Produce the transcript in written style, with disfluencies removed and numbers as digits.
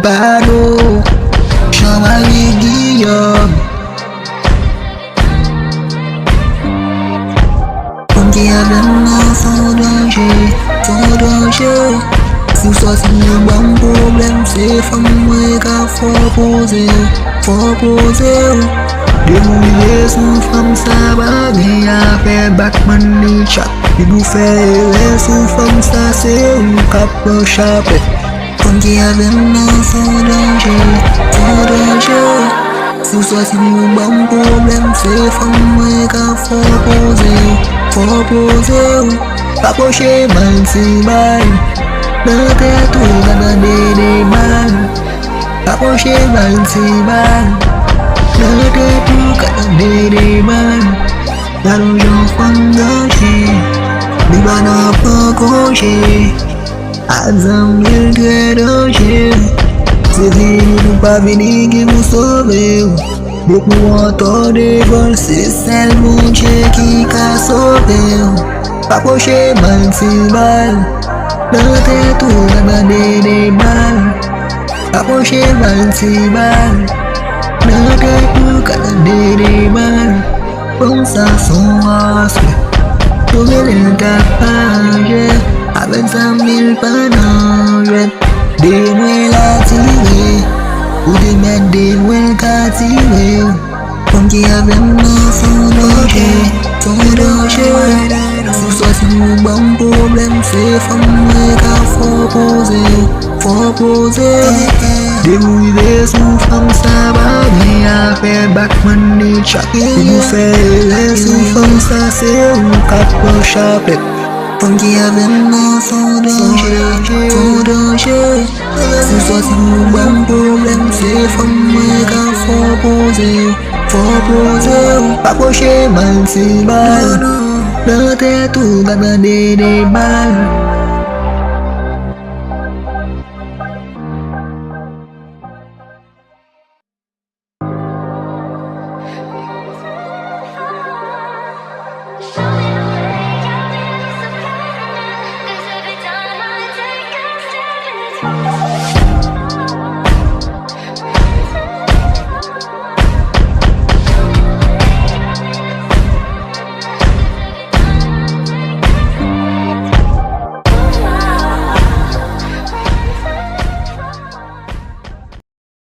Bado chama guia con kia vẫn mơ sau đó chơi siêu so sinh như bóng problem sẽ phong mê ca for pose điều mùi ghê su phong xa bá nghe à phê bạc money chặt đi bu phê lê su phong xa xíu cặp bơ sharp con kia vẫn mơ sau đó chơi siêu so sinh như bóng problem sẽ phong mê ca for pose Papoche man si man Nate tu gana de man Papoche man si man Nate tu gana de man Lalo yo phong đó chi Đi ba na pa ko chi Azam il thuê đó chi Se vi nu pa vini ki mu so veu Buk mua to de vol se sel mu che ki ka so veu Papoche man si man Nate tu gana de man Papoche man si man Nate tu gana de man Bông xa sông asque Tu viene da paje Avanza mil panaret De muela tiwe Ude men de muelca tiwe Con kia ven no son doje Siêu so sinh bóng problem sẽ phong mê ca for pose để mùi ghê su phong xa bá nghe à phê bạc money chặt đi bu phê lê su phong xa xíu cặp bơ sharp con kia vẫn mơ sau đó chơi siêu so sinh bóng problem sẽ phong mê ca for pose Papoche man si man Nate tu gana de man